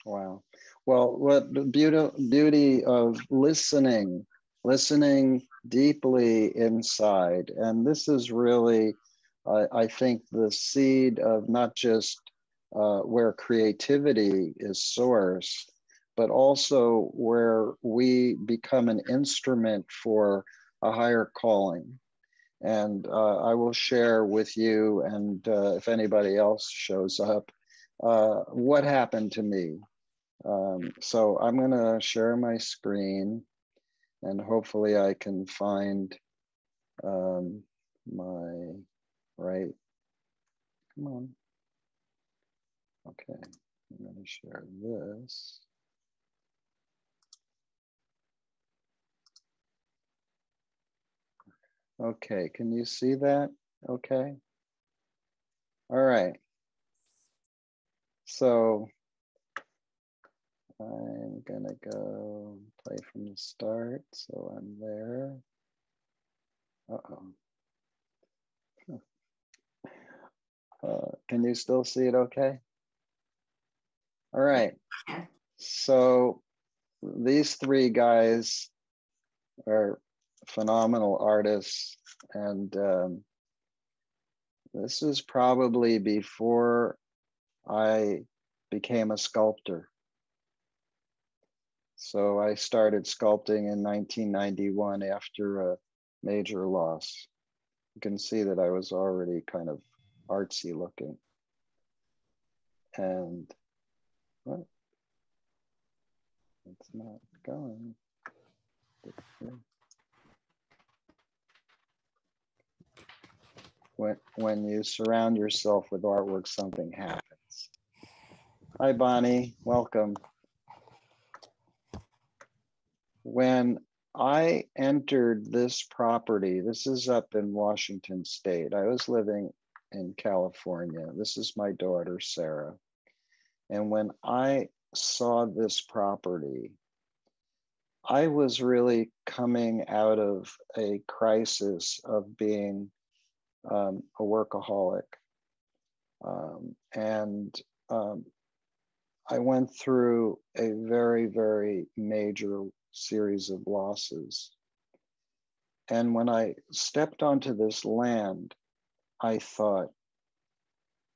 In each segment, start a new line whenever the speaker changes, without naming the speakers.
Wow. Well, what the beauty of listening deeply inside. And this is really, I think, the seed of not just where creativity is sourced, but also where we become an instrument for a higher calling. And I will share with you, and if anybody else shows up, what happened to me. So I'm going to share my screen, and hopefully I can find my right. Come on. Okay, I'm going to share this. Okay, can you see that? Okay. All right. So I'm gonna go play from the start. So I'm there. Can you still see it okay? All right. So these three guys are phenomenal artists. And this is probably before I became a sculptor. So I started sculpting in 1991 after a major loss. You can see that I was already kind of artsy looking. And what? It's not going. When you surround yourself with artwork, something happens. Hi, Bonnie, welcome. When I entered this property, this is up in Washington State. I was living in California. This is my daughter, Sarah. And when I saw this property, I was really coming out of a crisis of being a workaholic. I went through a very, very major series of losses. And when I stepped onto this land, I thought,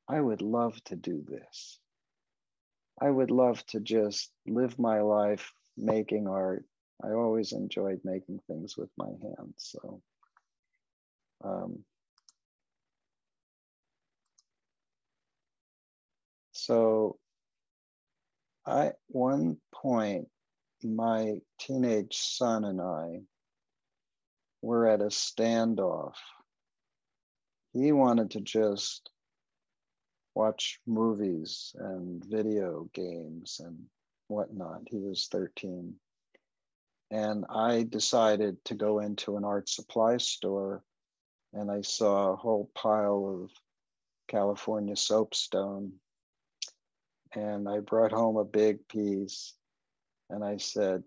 I would love to do this. I would love to just live my life making art. I always enjoyed making things with my hands. So at one point, my teenage son and I were at a standoff. He wanted to just watch movies and video games and whatnot. He was 13. And I decided to go into an art supply store, and I saw a whole pile of California soapstone. And I brought home a big piece, and I said,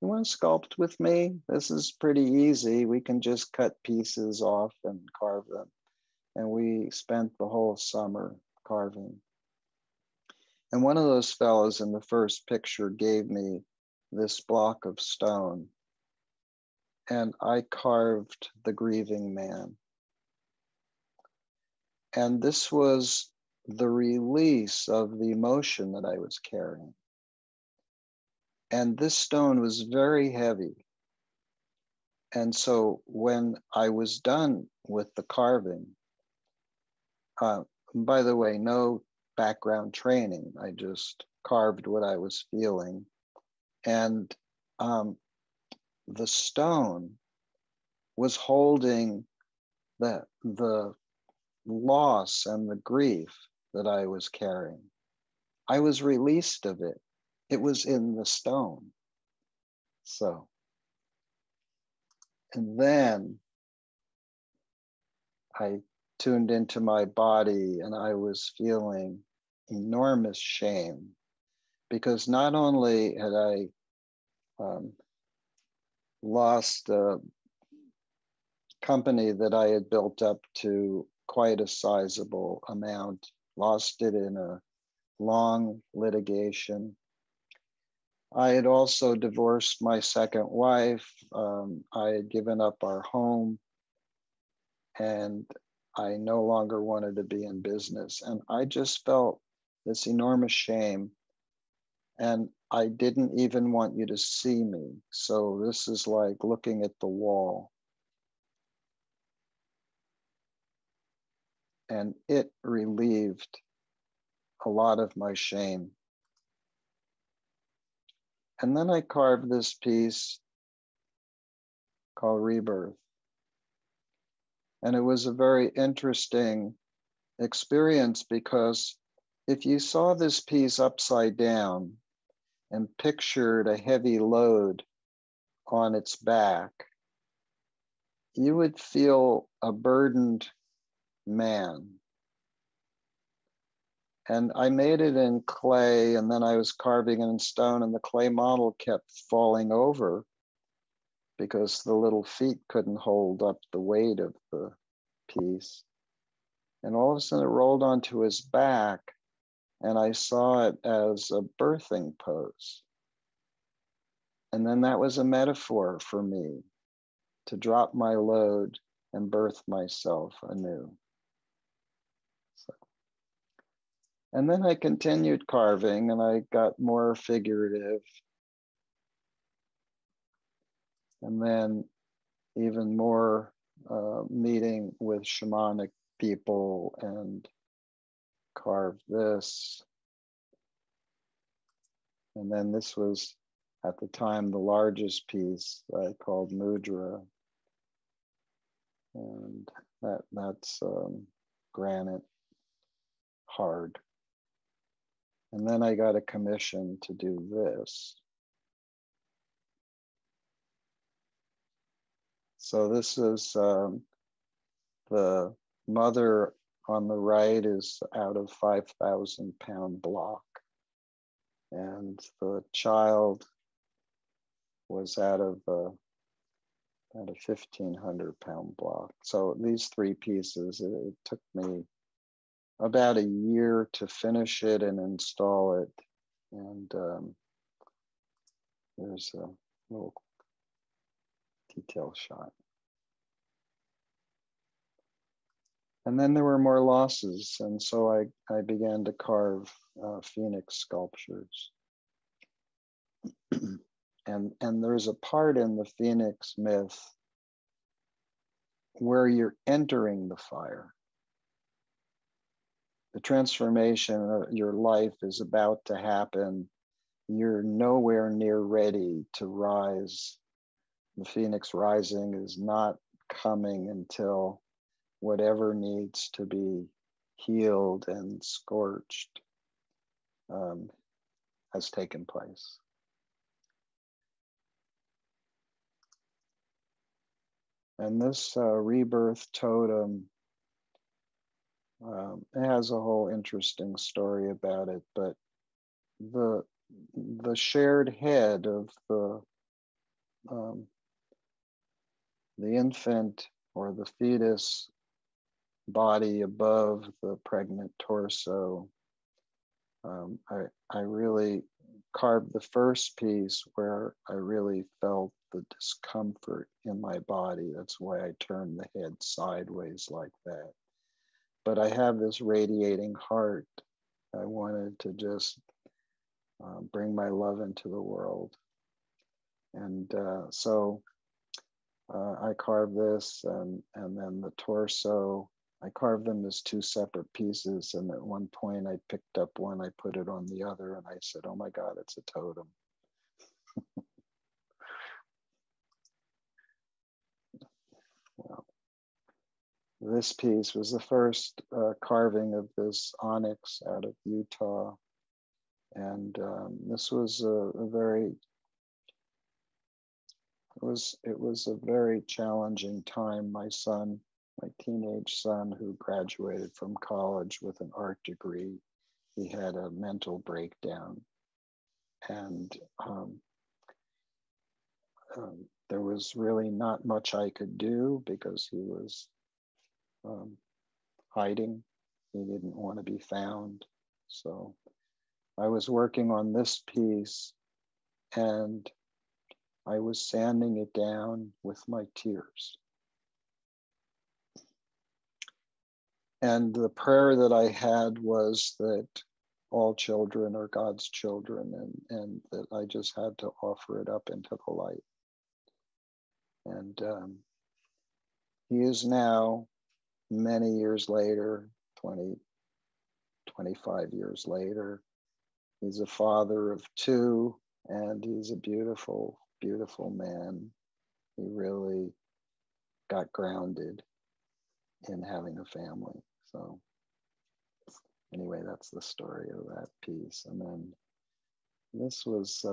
you want to sculpt with me? This is pretty easy. We can just cut pieces off and carve them. And we spent the whole summer carving. And one of those fellows in the first picture gave me this block of stone, and I carved the grieving man. And this was the release of the emotion that I was carrying. And this stone was very heavy. And so when I was done with the carving, by the way, no background training, I just carved what I was feeling. And the stone was holding the loss and the grief that I was carrying. I was released of it. It was in the stone. So, and then I tuned into my body, and I was feeling enormous shame, because not only had I lost a company that I had built up to quite a sizable amount, lost it in a long litigation, I had also divorced my second wife. I had given up our home, and I no longer wanted to be in business. And I just felt this enormous shame. And I didn't even want you to see me. So this is like looking at the wall. And it relieved a lot of my shame. And then I carved this piece called Rebirth. And it was a very interesting experience, because if you saw this piece upside down and pictured a heavy load on its back, you would feel a burdened man. And I made it in clay, and then I was carving it in stone, and the clay model kept falling over because the little feet couldn't hold up the weight of the piece. And all of a sudden it rolled onto his back, and I saw it as a birthing pose. And then that was a metaphor for me to drop my load and birth myself anew. And then I continued carving, and I got more figurative. And then even more meeting with shamanic people, and carved this. And then this was, at the time, the largest piece I called Mudra. And that's granite, hard. And then I got a commission to do this. So this is the mother on the right is out of 5,000 pound block. And the child was out of a 1,500 pound block. So these three pieces, it took me about a year to finish it and install it. And there's a little detail shot. And then there were more losses. And so I began to carve phoenix sculptures. And there's a part in the phoenix myth where you're entering the fire. The transformation of your life is about to happen. You're nowhere near ready to rise. The phoenix rising is not coming until whatever needs to be healed and scorched has taken place. And this rebirth totem, it has a whole interesting story about it, but the shared head of the infant or the fetus body above the pregnant torso. I really carved the first piece where I really felt the discomfort in my body. That's why I turned the head sideways like that. But I have this radiating heart. I wanted to just bring my love into the world. And so I carved this, and then the torso. I carved them as two separate pieces, and at one point I picked up one, I put it on the other, and I said, oh my God, it's a totem. Well, this piece was the first carving of this onyx out of Utah. And this was it was a very challenging time. My teenage son, who graduated from college with an art degree, he had a mental breakdown. And there was really not much I could do because he was hiding. He didn't want to be found. So I was working on this piece, and I was sanding it down with my tears. And the prayer that I had was that all children are God's children, and that I just had to offer it up into the light. And he is now, many years later, 20, 25 years later, he's a father of two, and he's a beautiful, beautiful man. He really got grounded in having a family. So anyway, that's the story of that piece. And then this was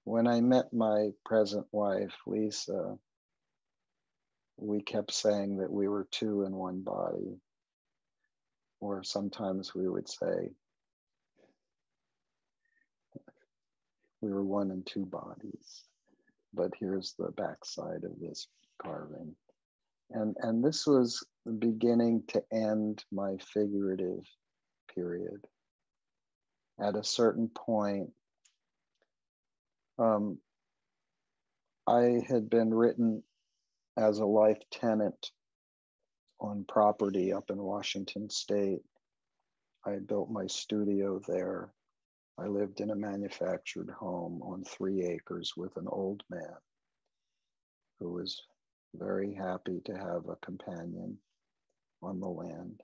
when I met my present wife, Lisa, we kept saying that we were two in one body. Or sometimes we would say we were one in two bodies. But here's the backside of this carving. And this was the beginning to end my figurative period. At a certain point, I had been written as a life tenant on property up in Washington State. I built my studio there. I lived in a manufactured home on 3 acres with an old man who was very happy to have a companion on the land.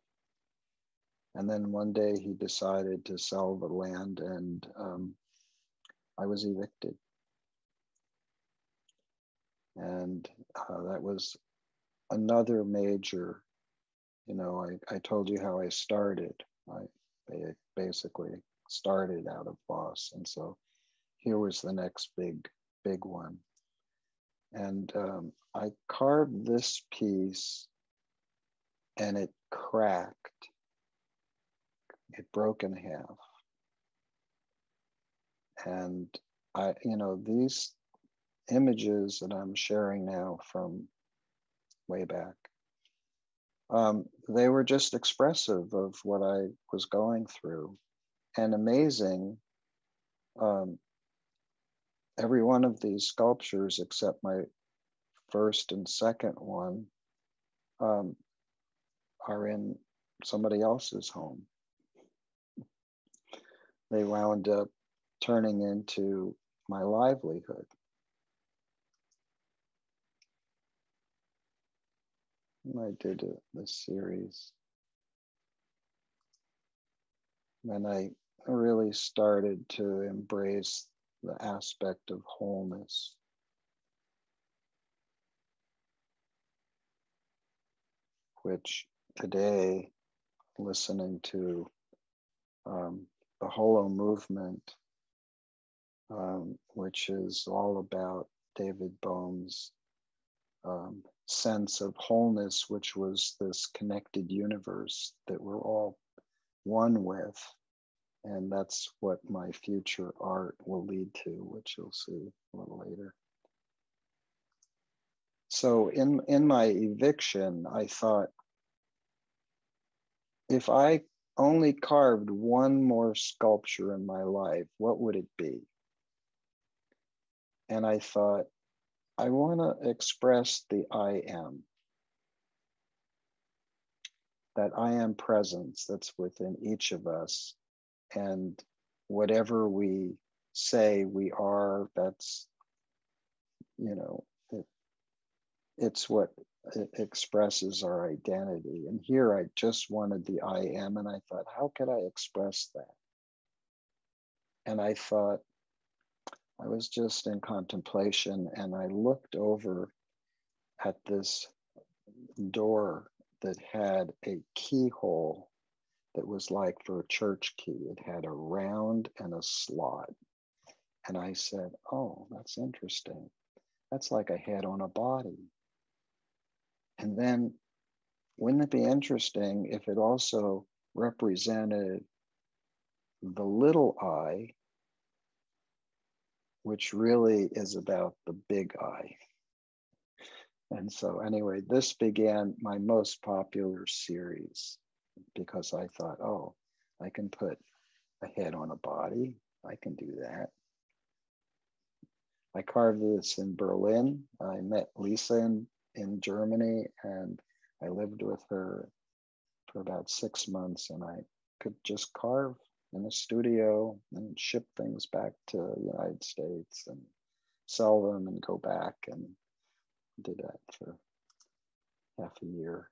And then one day he decided to sell the land, and I was evicted. And that was another major, I told you how I started. I basically started out of loss. And so here was the next big one. And I carved this piece and it cracked. It broke in half. And these images that I'm sharing now from way back, they were just expressive of what I was going through. And amazing, every one of these sculptures, except my first and second one, are in somebody else's home. They wound up turning into my livelihood. I did this series. When I really started to embrace the aspect of wholeness. Which today, listening to the Holo movement, which is all about David Bohm's sense of wholeness, which was this connected universe that we're all one with. And that's what my future art will lead to, which you'll see a little later. So in my eviction, I thought, if I only carved one more sculpture in my life, what would it be? And I thought, I want to express the I am. That I am presence that's within each of us. And whatever we say we are, that's, it's what it expresses our identity. And here I just wanted the I am, and I thought, how could I express that? And I thought, I was just in contemplation, and I looked over at this door that had a keyhole that was like for a church key. It had a round and a slot. And I said, oh, that's interesting. That's like a head on a body. And then, wouldn't it be interesting if it also represented the little I, which really is about the big I? And so anyway, this began my most popular series because I thought, oh, I can put a head on a body. I can do that. I carved this in Berlin. I met Lisa in Germany, and I lived with her for about 6 months, and I could just carve in a studio and ship things back to the United States and sell them and go back, and did that for half a year.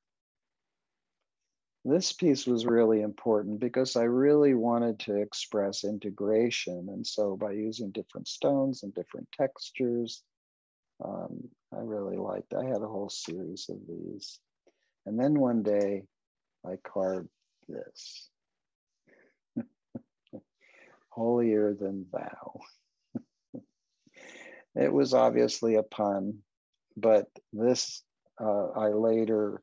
This piece was really important because I really wanted to express integration. And so by using different stones and different textures, I really liked, I had a whole series of these. And then one day I carved this. Holier than thou. It was obviously a pun, but this, I later,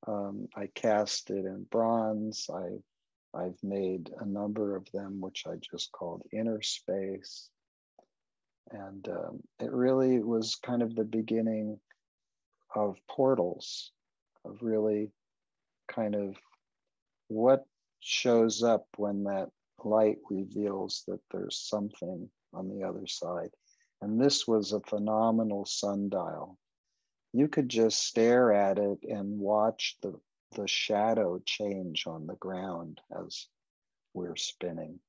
I cast it in bronze. I've made a number of them, which I just called Inner Space. And it really was kind of the beginning of portals, of really kind of what shows up when that light reveals that there's something on the other side. And this was a phenomenal sundial. You could just stare at it and watch the shadow change on the ground as we're spinning.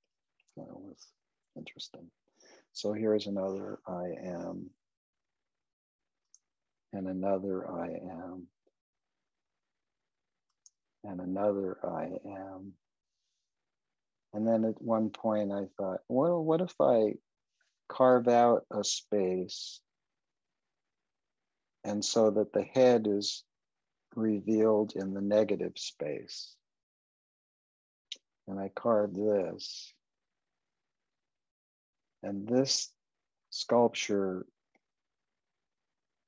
That was interesting. So here's another I am, and another I am, and another I am. And then at one point I thought, well, what if I carve out a space and so that the head is revealed in the negative space? And I carved this. And this sculpture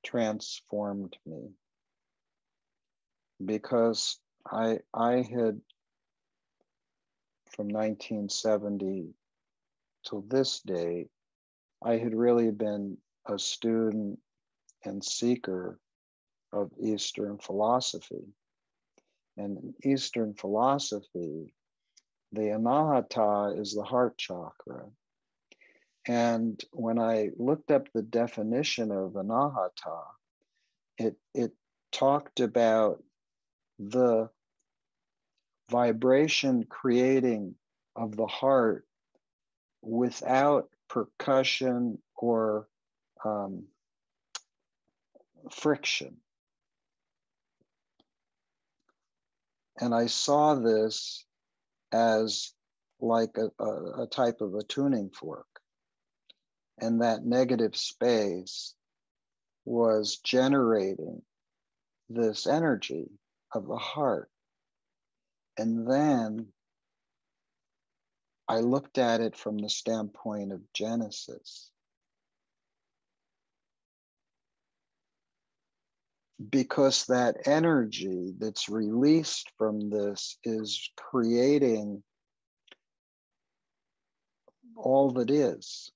transformed me because I had, from 1970 till this day, I had really been a student and seeker of Eastern philosophy. And in Eastern philosophy, the Anahata is the heart chakra. And when I looked up the definition of Anahata, it talked about the vibration creating of the heart without percussion or friction. And I saw this as like a type of a tuning fork. And that negative space was generating this energy of the heart. And then I looked at it from the standpoint of Genesis. Because that energy that's released from this is creating all that is.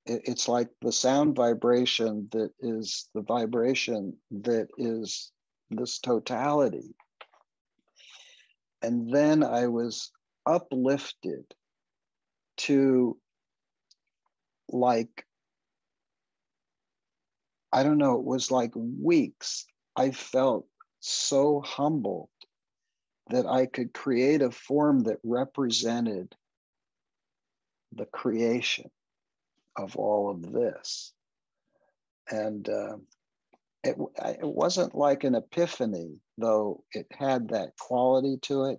It's like the sound vibration that is the vibration that is this totality. And then I was uplifted to, like, I don't know, it was like weeks. I felt so humbled that I could create a form that represented the creation of all of this. And it wasn't like an epiphany, though it had that quality to it,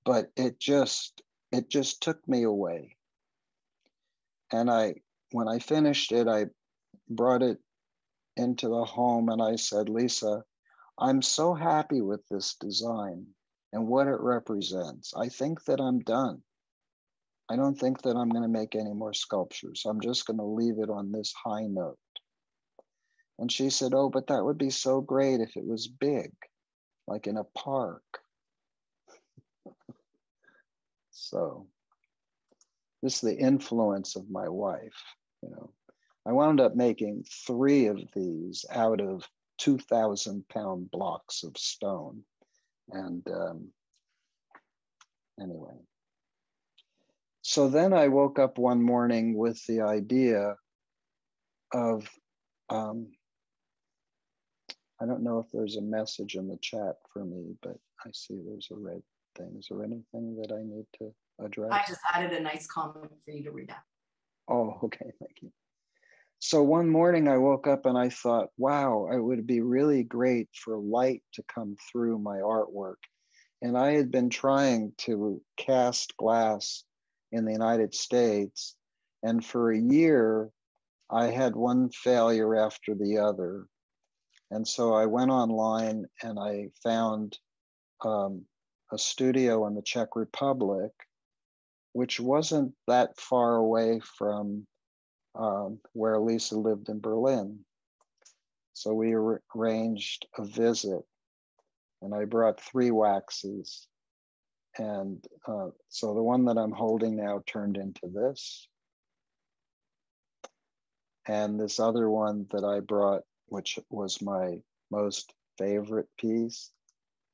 but it just took me away. And when I finished it, I brought it into the home and I said, Lisa, I'm so happy with this design and what it represents. I think that I'm done. I don't think that I'm going to make any more sculptures. I'm just going to leave it on this high note. And she said, oh, but that would be so great if it was big, like in a park. So this is the influence of my wife. You know, I wound up making 3 of these out of 2,000-pound blocks of stone. And anyway. So then I woke up one morning with the idea of, I don't know if there's a message in the chat for me, but I see there's a red thing. Is there anything that I need to address?
I just added a nice comment for you to read out.
Oh, okay, thank you. So one morning I woke up and I thought, wow, it would be really great for light to come through my artwork. And I had been trying to cast glass in the United States. And for a year, I had one failure after the other. And so I went online and I found a studio in the Czech Republic, which wasn't that far away from where Lisa lived in Berlin. So we arranged a visit and I brought 3 waxes. And so the one that I'm holding now turned into this. And this other one that I brought, which was my most favorite piece,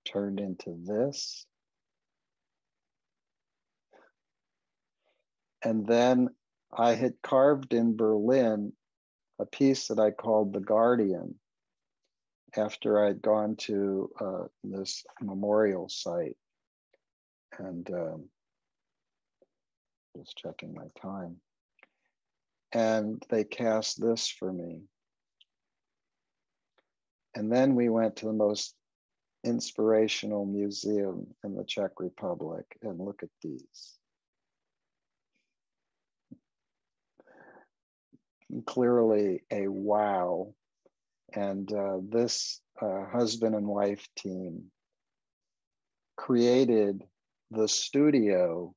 turned into this. And then I had carved in Berlin a piece that I called The Guardian after I'd gone to this memorial site. And just checking my time. And they cast this for me. And then we went to the most inspirational museum in the Czech Republic, and look at these. Clearly a wow. And this husband and wife team created the studio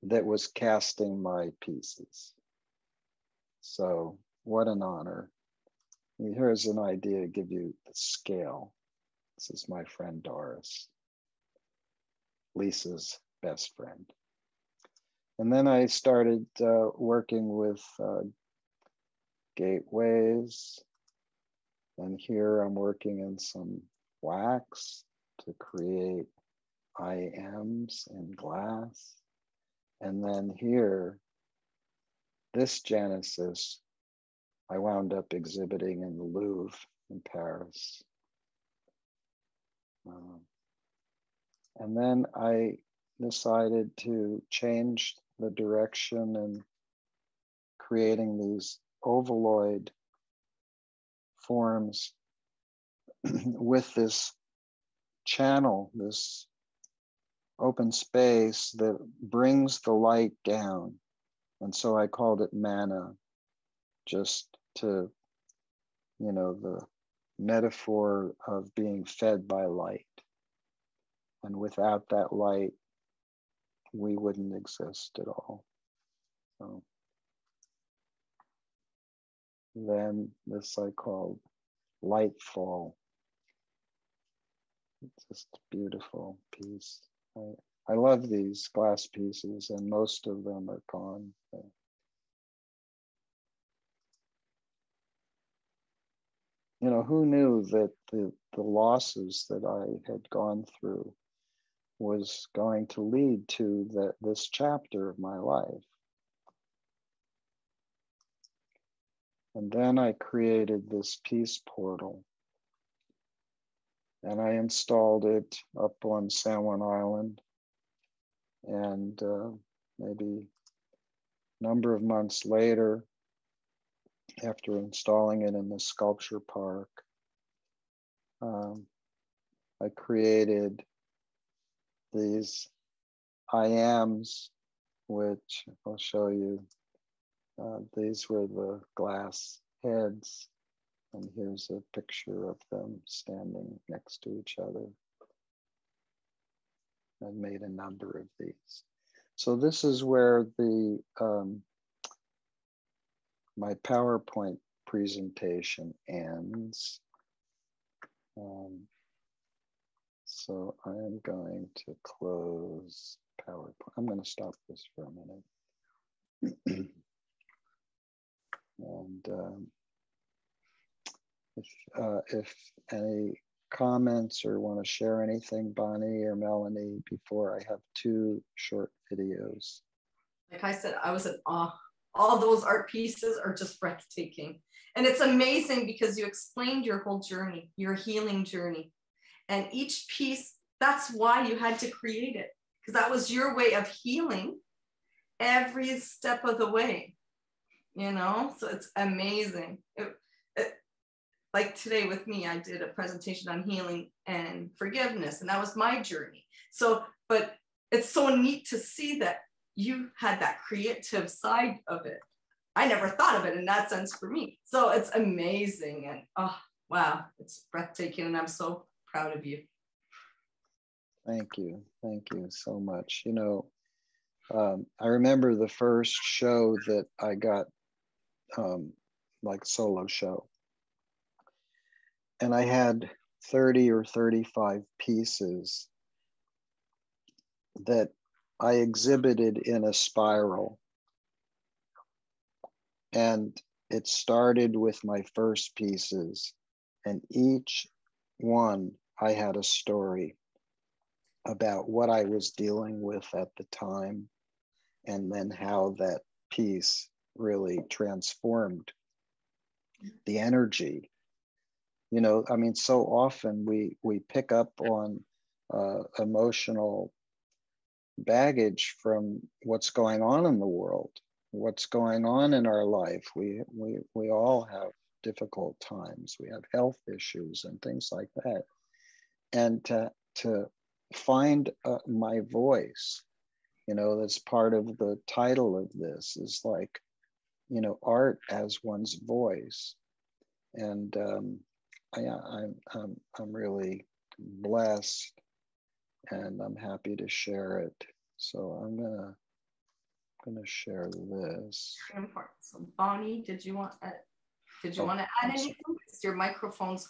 that was casting my pieces. So what an honor. Here's an idea to give you the scale. This is my friend Doris, Lisa's best friend. And then I started working with gateways. And here I'm working in some wax to create I ams in glass. And then here, this Genesis, I wound up exhibiting in the Louvre in Paris. And then I decided to change the direction and creating these ovaloid forms with this channel, this open space that brings the light down. And so I called it Manna, just to, you know, the metaphor of being fed by light. And without that light, we wouldn't exist at all. So then this I called Lightfall. It's just a beautiful piece. I love these glass pieces, and most of them are gone. You know, who knew that the losses that I had gone through was going to lead to this chapter of my life. And then I created this peace portal. And I installed it up on San Juan Island. And maybe a number of months later, after installing it in the sculpture park, I created these I ams, which I'll show you. These were the glass heads, and here's a picture of them standing next to each other. I've made a number of these. So this is where the my PowerPoint presentation ends. So I am going to close PowerPoint. I'm going to stop this for a minute. And if any comments or want to share anything, Bonnie or Melanie, before I have 2 short videos.
Like I said, I was in awe All those art pieces are just breathtaking. And it's amazing because you explained your whole journey, your healing journey. And each piece, that's why you had to create it, because that was your way of healing every step of the way, you know? So it's amazing. Like today with me, I did a presentation on healing and forgiveness, and that was my journey. So, but it's so neat to see that you had that creative side of it. I never thought of it in that sense for me. So it's amazing. And oh, wow, it's breathtaking. And I'm so proud of you.
Thank you. Thank you so much. You know, I remember the first show that I got, like solo show. And I had 30 or 35 pieces that I exhibited in a spiral. And it started with my first pieces, and each one I had a story about what I was dealing with at the time, and then how that piece really transformed the energy. You know, I mean, so often we pick up on emotional baggage from what's going on in the world, what's going on in our life. We all have difficult times. We have health issues and things like that. And to find my voice, you know, that's part of the title of this, is like, you know, art as one's voice. And I'm really blessed, and I'm happy to share it. So I'm gonna share this.
Very important. So Bonnie, did you want to add anything? Because your microphone's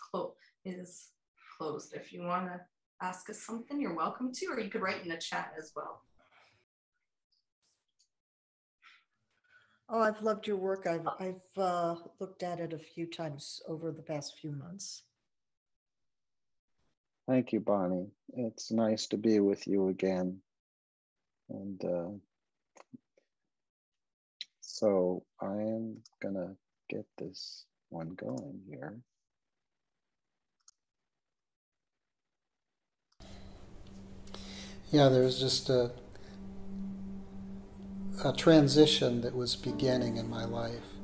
is closed. If you want to ask us something, you're welcome to, or you could write in the chat as well.
Oh, I've loved your work. I've looked at it a few times over the past few months.
Thank you, Bonnie. It's nice to be with you again. And so I am gonna get this one going here.
Yeah, there was just a transition that was beginning in my life.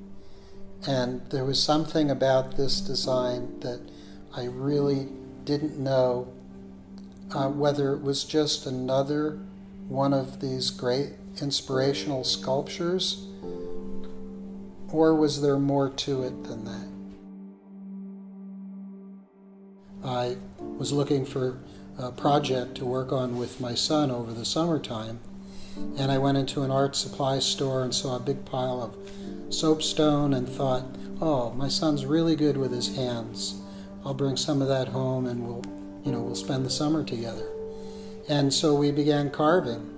And there was something about this design that I really didn't know whether it was just another one of these great inspirational sculptures, or was there more to it than that? I was looking for a project to work on with my son over the summertime, and I went into an art supply store and saw a big pile of soapstone and thought, oh, my son's really good with his hands. I'll bring some of that home and we'll spend the summer together. And so we began carving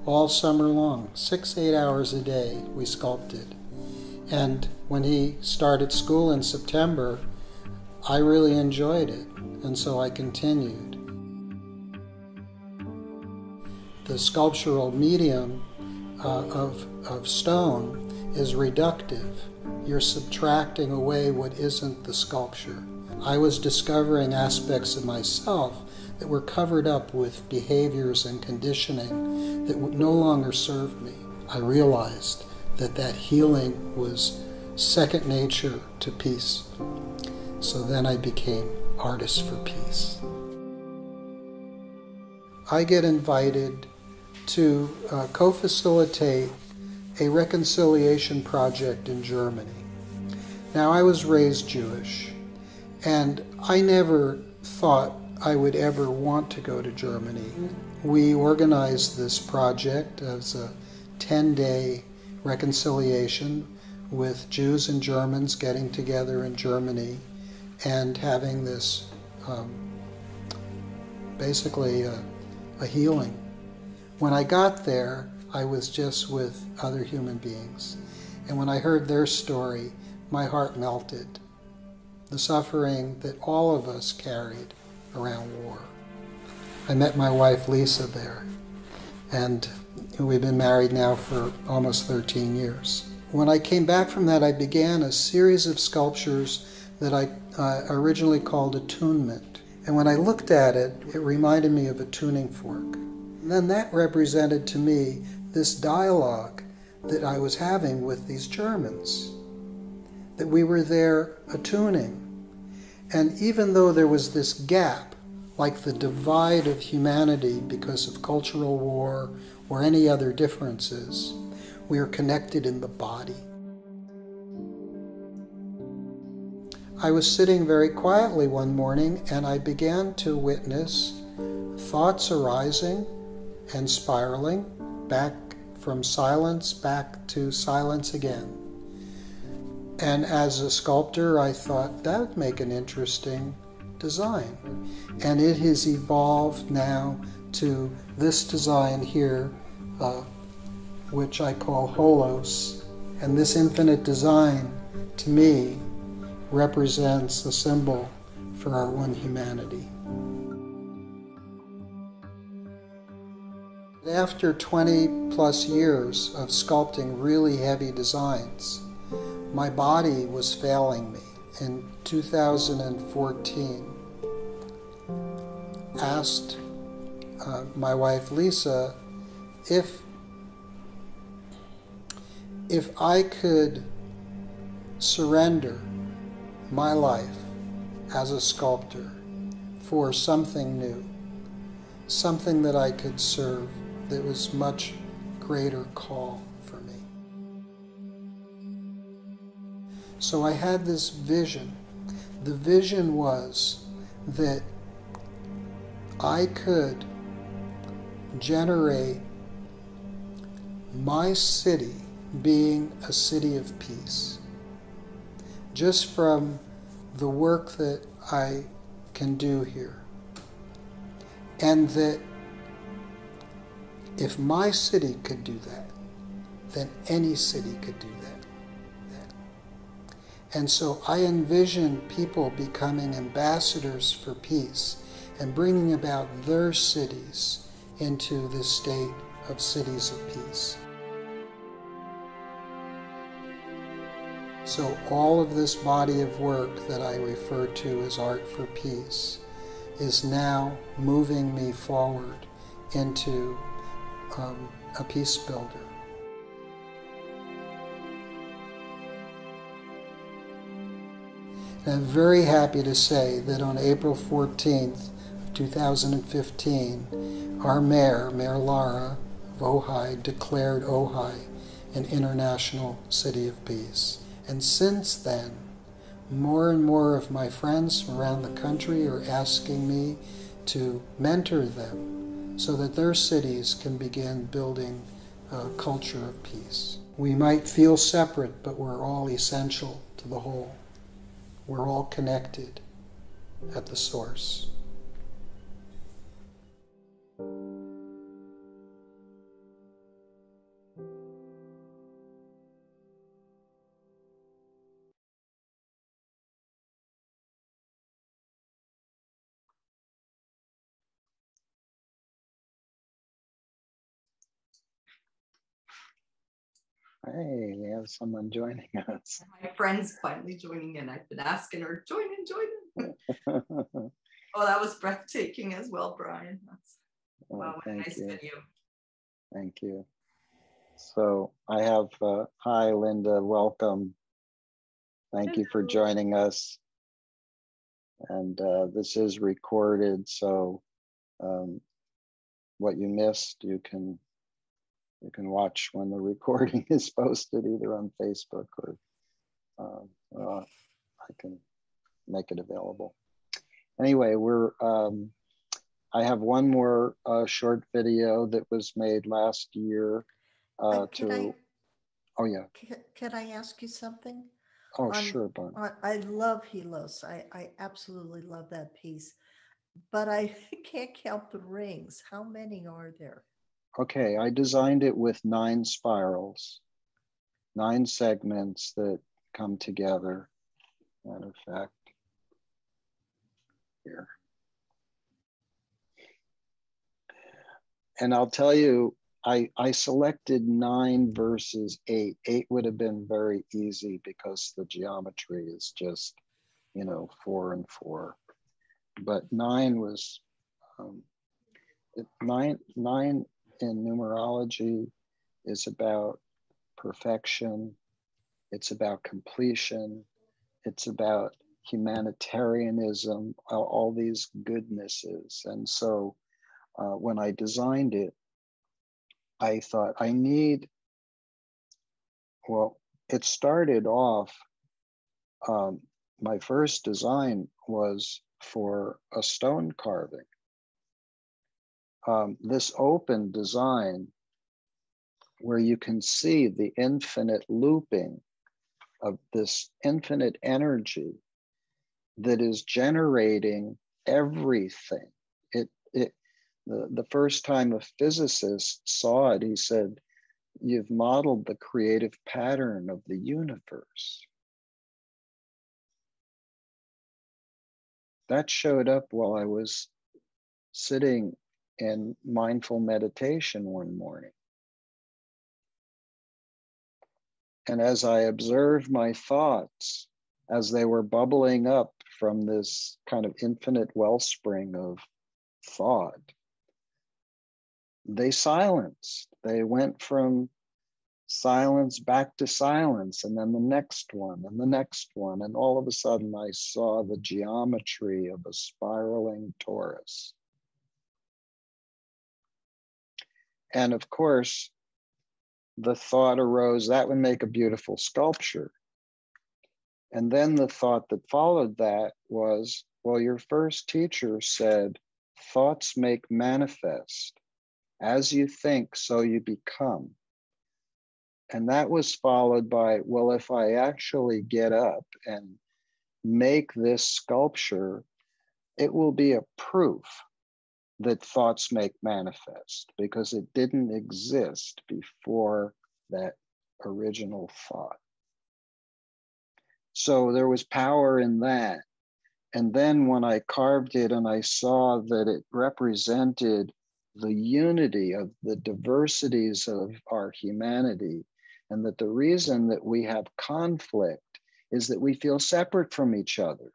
all summer long, 6-8 hours a day we sculpted. And when he started school in September, I really enjoyed it, and so I continued. The sculptural medium of stone is reductive. You're subtracting away what isn't the sculpture. I was discovering aspects of myself that were covered up with behaviors and conditioning that would no longer serve me. I realized that healing was second nature to peace. So then I became Artist for Peace. I get invited to co-facilitate a reconciliation project in Germany. Now, I was raised Jewish, and I never thought I would ever want to go to Germany. We organized this project as a 10-day reconciliation with Jews and Germans getting together in Germany and having this basically a healing. When I got there, I was just with other human beings. And when I heard their story, my heart melted. The suffering that all of us carried around war. I met my wife Lisa there, and we've been married now for almost 13 years. when I came back from that, I began a series of sculptures that I originally called attunement. And when I looked at it, it reminded me of a tuning fork. And then that represented to me this dialogue that I was having with these Germans, that we were there attuning. And even though there was this gap, like the divide of humanity because of cultural war or any other differences, we are connected in the body. I was sitting very quietly one morning and I began to witness thoughts arising and spiraling back from silence back to silence again. And as a sculptor, I thought that would make an interesting design. And it has evolved now to this design here, which I call Holos. And this infinite design, to me, represents a symbol for our one humanity. After 20 plus years of sculpting really heavy designs, my body was failing me. In 2014, asked my wife Lisa if I could surrender my life as a sculptor for something new, something that I could serve that was much greater call for me. So I had this vision. The vision was that I could generate my city being a city of peace, just from the work that I can do here. And that if my city could do that, then any city could do that. And so I envision people becoming ambassadors for peace and bringing about their cities into this state of cities of peace. So all of this body of work that I refer to as art for peace is now moving me forward into a peace builder. And I'm very happy to say that on April 14th, 2015, our mayor, Mayor Lara of Ojai, declared Ojai an international city of peace. And since then, more and more of my friends from around the country are asking me to mentor them so that their cities can begin building a culture of peace. We might feel separate, but we're all essential to the whole. We're all connected at the source.
Hey, we have someone joining us.
My friend's finally joining in. I've been asking her, join in. Oh, that was breathtaking as well, Brian. That's wow, what a nice video.
Thank you. So I have, hi, Linda, welcome. Thank you for joining us. And this is recorded, so what you missed, you can watch when the recording is posted, either on Facebook or I can make it available. Anyway, I have one more short video that was made last year
Oh yeah. Can I ask you something?
Oh, sure, Barn.
I love Helos. I absolutely love that piece, but I can't count the rings. How many are there?
Okay, I designed it with 9 spirals, 9 segments that come together. Matter of fact, here. And I'll tell you, I selected 9 versus 8. 8 would have been very easy because the geometry is just, 4 and 4. But 9 was, 9 in numerology is about perfection. It's about completion. It's about humanitarianism, all these goodnesses. And so when I designed it, I thought it started off, my first design was for a stone carving. This open design where you can see the infinite looping of this infinite energy that is generating everything. The first time a physicist saw it, he said, "You've modeled the creative pattern of the universe." That showed up while I was sitting in mindful meditation one morning. And as I observed my thoughts, as they were bubbling up from this kind of infinite wellspring of thought, they silenced. They went from silence back to silence, and then the next one, and the next one. And all of a sudden, I saw the geometry of a spiraling torus. And of course, the thought arose, that would make a beautiful sculpture. And then the thought that followed that was, well, your first teacher said, thoughts make manifest. As you think, so you become. And that was followed by, well, if I actually get up and make this sculpture, it will be a proof that thoughts make manifest, because it didn't exist before that original thought. So there was power in that. And then when I carved it and I saw that it represented the unity of the diversities of our humanity, and that the reason that we have conflict is that we feel separate from each other.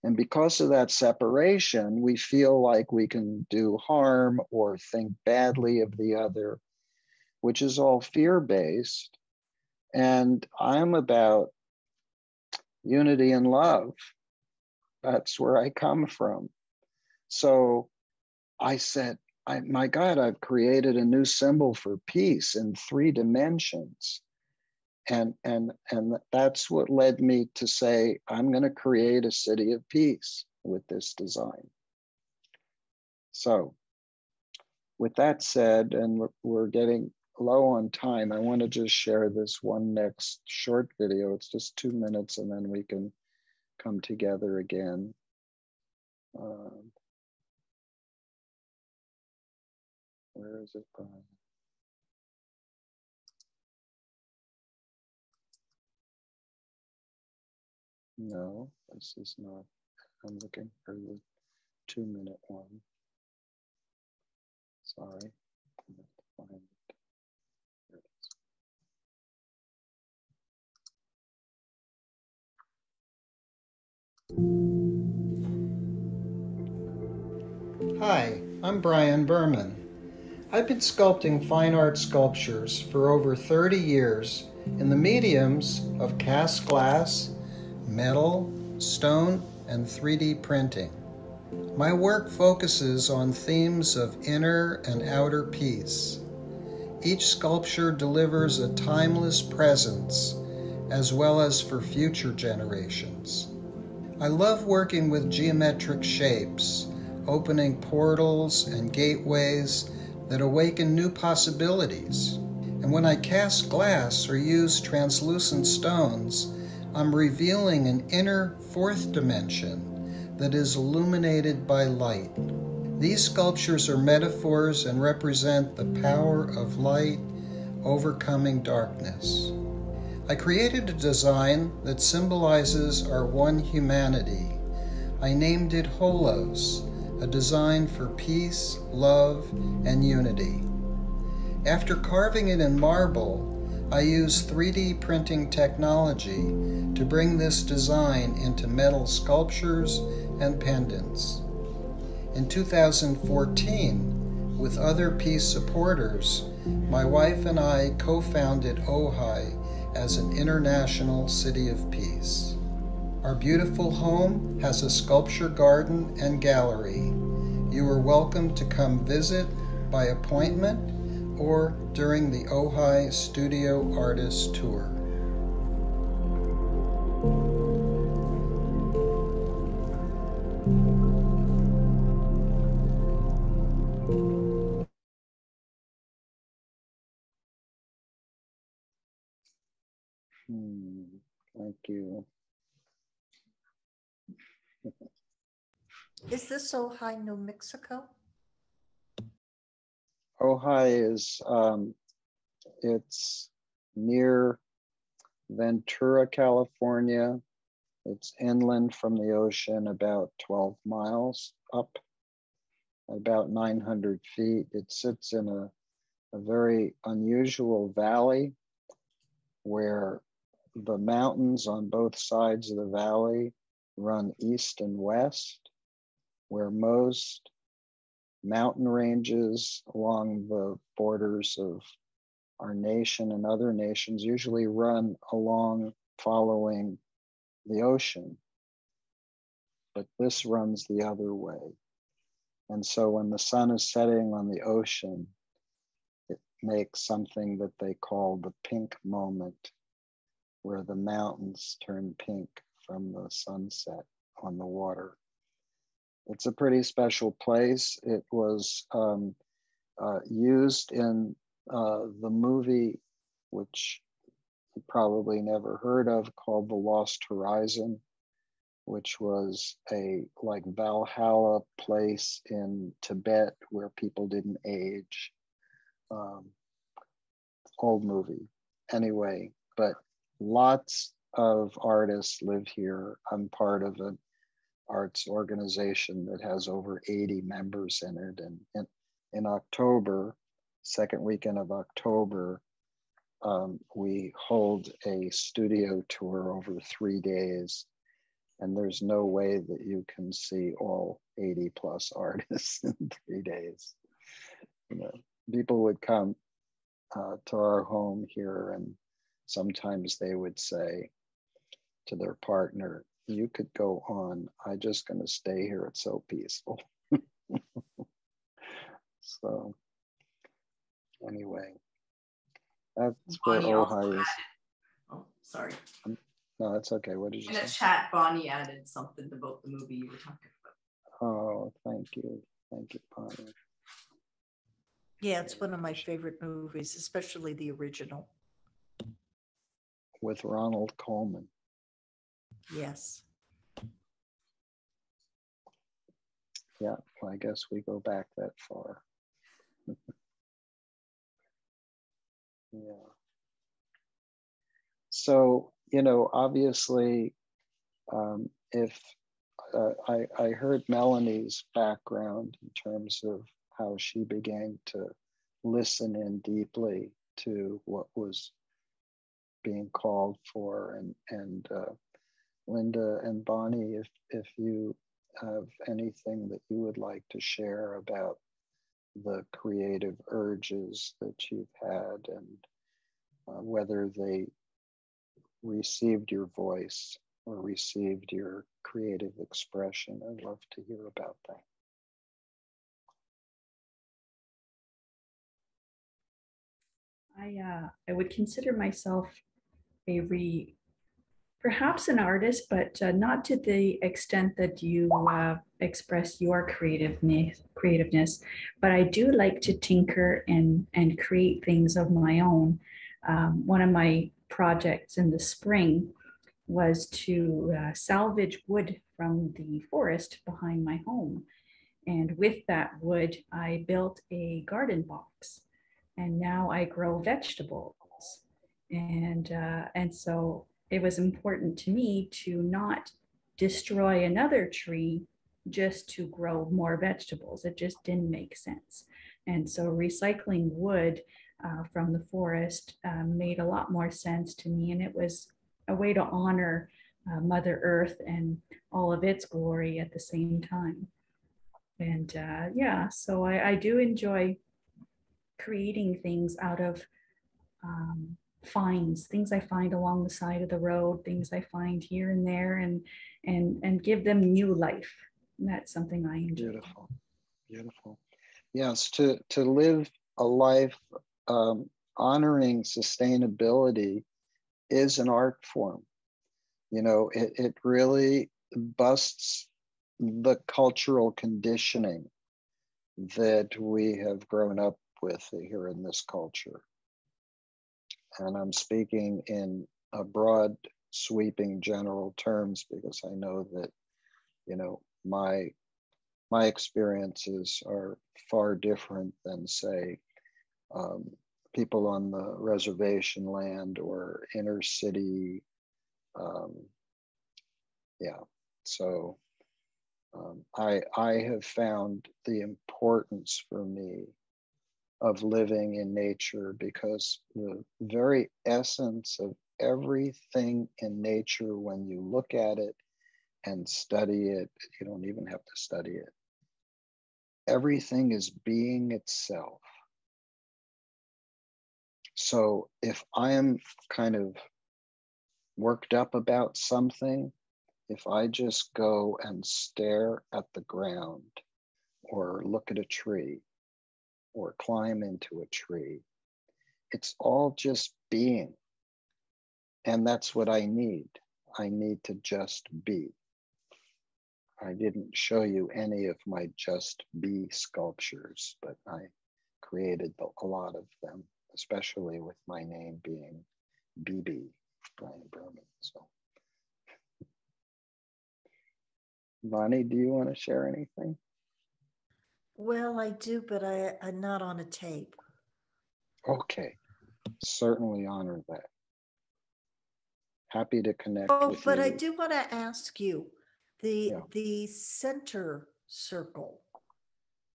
And because of that separation, we feel like we can do harm or think badly of the other, which is all fear-based. And I'm about unity and love. That's where I come from. So I said, my God, I've created a new symbol for peace in 3 dimensions. And that's what led me to say, I'm going to create a city of peace with this design. So with that said, and we're getting low on time, I want to just share this one next short video. It's just 2 minutes, and then we can come together again. Where is it, Brian? No, this is not. I'm looking for the 2-minute one. Sorry. I'm going to find it. Here
it is. Hi, I'm Brian Berman. I've been sculpting fine art sculptures for over 30 years in the mediums of cast glass, metal, stone, and 3D printing. My work focuses on themes of inner and outer peace. Each sculpture delivers a timeless presence, as well as for future generations. I love working with geometric shapes, opening portals and gateways that awaken new possibilities. And when I cast glass or use translucent stones, I'm revealing an inner 4th dimension that is illuminated by light. These sculptures are metaphors and represent the power of light overcoming darkness. I created a design that symbolizes our one humanity. I named it Wholeness, a design for peace, love, and unity. After carving it in marble, I used 3D printing technology to bring this design into metal sculptures and pendants. In 2014, with other peace supporters, my wife and I co-founded Ojai as an international city of peace. Our beautiful home has a sculpture garden and gallery. You are welcome to come visit by appointment or during the Ojai Studio Artist Tour.
Thank you.
Is this Ojai, New Mexico?
Ojai is, it's near Ventura, California. It's inland from the ocean, about 12 miles up, about 900 feet. It sits in a very unusual valley where the mountains on both sides of the valley run east and west, where most mountain ranges along the borders of our nation and other nations usually run along following the ocean, but this runs the other way. And so when the sun is setting on the ocean, it makes something that they call the pink moment, where the mountains turn pink from the sunset on the water. It's a pretty special place. It was used in the movie, which you probably never heard of, called The Lost Horizon, which was a like Valhalla place in Tibet where people didn't age. Old movie. Anyway, but lots of artists live here. I'm part of an arts organization that has over 80 members in it. And in October, second weekend of October, we hold a studio tour over 3 days. And there's no way that you can see all 80 plus artists in 3 days. You know, people would come to our home here, and sometimes they would say to their partner, "You could go on, I'm just going to stay here, it's so peaceful." So anyway, that's where Ojai is.
Oh, sorry.
No, that's okay. What did you say?
In a chat, Bonnie added something about the movie you were talking about.
Oh, thank you. Thank you, Bonnie.
Yeah, it's one of my favorite movies, especially the original.
With Ronald Colman.
Yes.
Yeah, well, I guess we go back that far. Yeah. So, you know, obviously, if I heard Melanie's background in terms of how she began to listen in deeply to what was being called for, and Linda and Bonnie, if you have anything that you would like to share about the creative urges that you've had, and whether they received your voice or received your creative expression, I'd love to hear about that.
I would consider myself perhaps an artist, but not to the extent that you express your creativeness. But I do like to tinker and create things of my own. One of my projects in the spring was to salvage wood from the forest behind my home. And with that wood, I built a garden box. And now I grow vegetables. And so it was important to me to not destroy another tree just to grow more vegetables. It just didn't make sense. And so recycling wood from the forest made a lot more sense to me. And it was a way to honor Mother Earth and all of its glory at the same time. And yeah, so I do enjoy creating things out of finds, things I find along the side of the road, things I find here and there, and give them new life. And that's something I enjoy.
Beautiful, beautiful. Yes, to live a life honoring sustainability is an art form. You know, it really busts the cultural conditioning that we have grown up with here in this culture. And I'm speaking in a broad, sweeping general terms because I know that, you know, my experiences are far different than, say, people on the reservation land or inner city. Yeah, so I have found the importance for me of living in nature, because the very essence of everything in nature, when you look at it and study it, you don't even have to study it. Everything is being itself. So if I am kind of worked up about something, if I just go and stare at the ground or look at a tree or climb into a tree, it's all just being. And that's what I need. I need to just be. I didn't show you any of my just be sculptures, but I created a lot of them, especially with my name being BB, Brian Berman. So, Bonnie, do you want to share anything?
Well, I do, but I'm not on a tape.
Okay, certainly honor that. Happy to connect with
but
you.
I do want to ask you, the center circle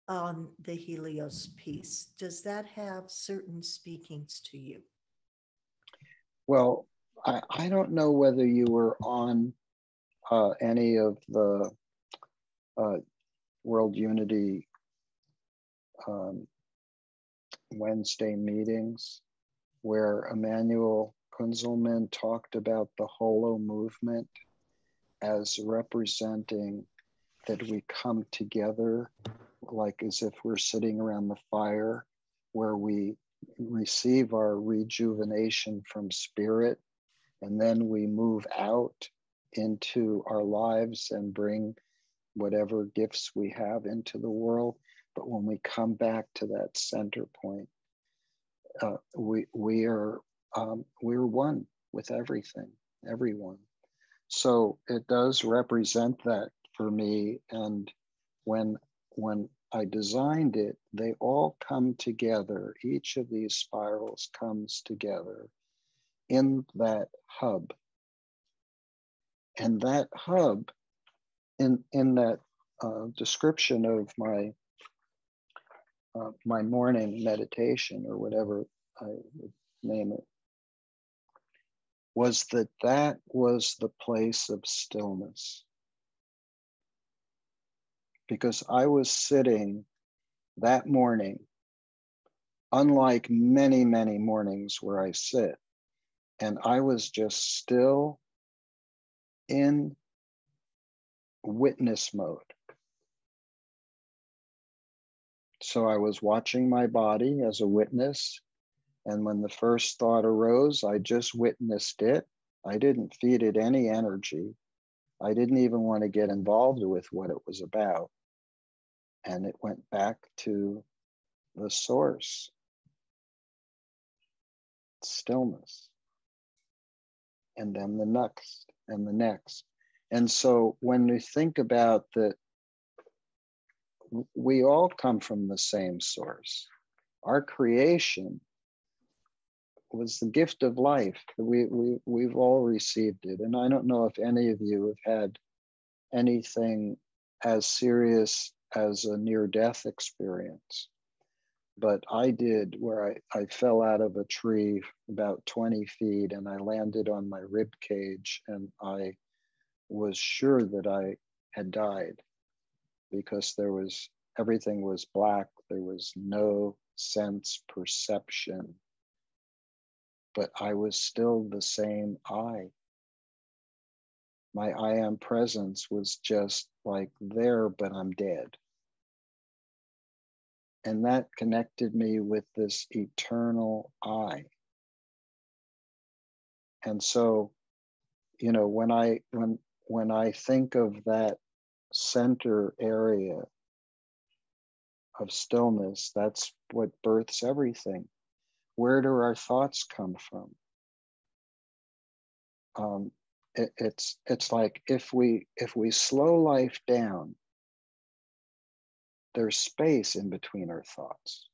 on the Helios piece, does that have certain speakings to you?
Well, I don't know whether you were on any of the World Unity Wednesday meetings where Emanuel Kunzelman talked about the holo movement as representing that we come together like as if we're sitting around the fire, where we receive our rejuvenation from spirit, and then we move out into our lives and bring whatever gifts we have into the world. But when we come back to that center point, we're one with everything, everyone. So it does represent that for me. And when I designed it, they all come together. Each of these spirals comes together in that hub. And that hub, in that description of my my morning meditation, or whatever I would name it, was that was the place of stillness. Because I was sitting that morning, unlike many, many mornings where I sit, and I was just still in witness mode. So I was watching my body as a witness. And when the first thought arose, I just witnessed it. I didn't feed it any energy. I didn't even want to get involved with what it was about. And it went back to the source, stillness. And then the next and the next. And so when we think about that, we all come from the same source. Our creation was the gift of life. We've all received it. And I don't know if any of you have had anything as serious as a near-death experience. but I did where I fell out of a tree about 20 feet and I landed on my rib cage, and I was sure that I had died because everything was black. There was no sense perception, but I was still the same I. My I am presence was just like there, but I'm dead. And that connected me with this eternal I. And so, you know, when I think of that center area of stillness, that's what births everything. Where do our thoughts come from? It's like if we slow life down, there's space in between our thoughts.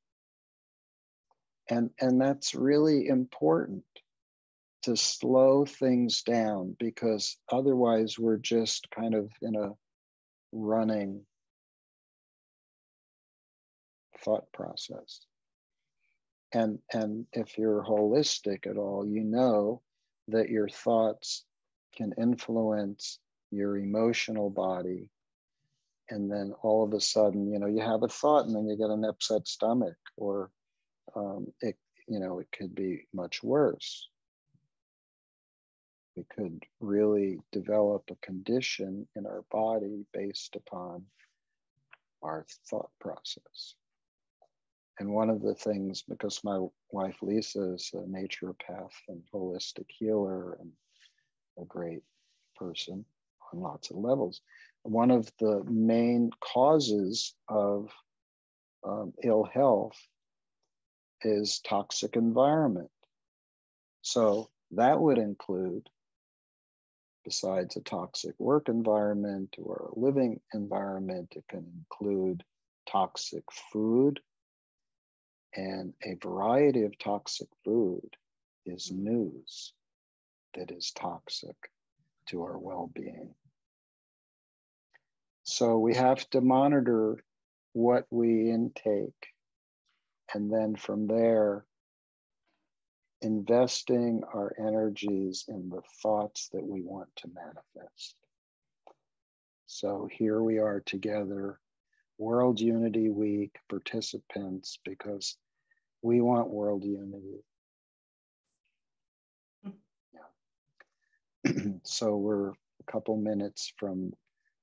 And that's really important to slow things down, because otherwise we're just kind of in a running thought process. And if you're holistic at all, you know that your thoughts can influence your emotional body. And then all of a sudden, you know, you have a thought and then you get an upset stomach, or it could be much worse. We could really develop a condition in our body based upon our thought process. And one of the things, because my wife Lisa is a naturopath and holistic healer and a great person on lots of levels, one of the main causes of ill health is toxic environment. So that would include, besides a toxic work environment or a living environment, it can include toxic food. And a variety of toxic food is news that is toxic to our well-being. So we have to monitor what we intake, and then from there, investing our energies in the thoughts that we want to manifest. So here we are together, World Unity Week participants, because we want world unity. Yeah. So we're a couple minutes from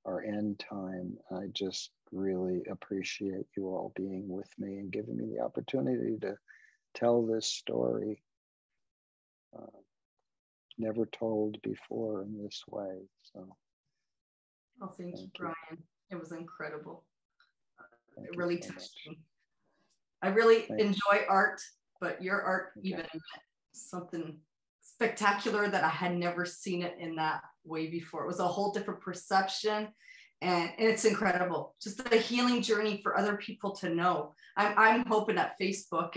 our end time. I just really appreciate you all being with me and giving me the opportunity to tell this story. Never told before in this way. So,
oh, thank you, Brian. It was incredible. It really touched me. I really enjoy art, but your art even something spectacular that I had never seen it in that way before. It was a whole different perception, and it's incredible. Just the healing journey for other people to know. I'm hoping that Facebook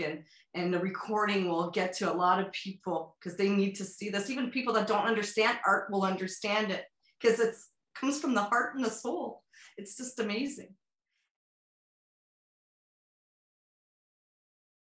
and the recording will get to a lot of people, because they need to see this. Even people that don't understand art will understand it, because it comes from the heart and the soul. It's just amazing.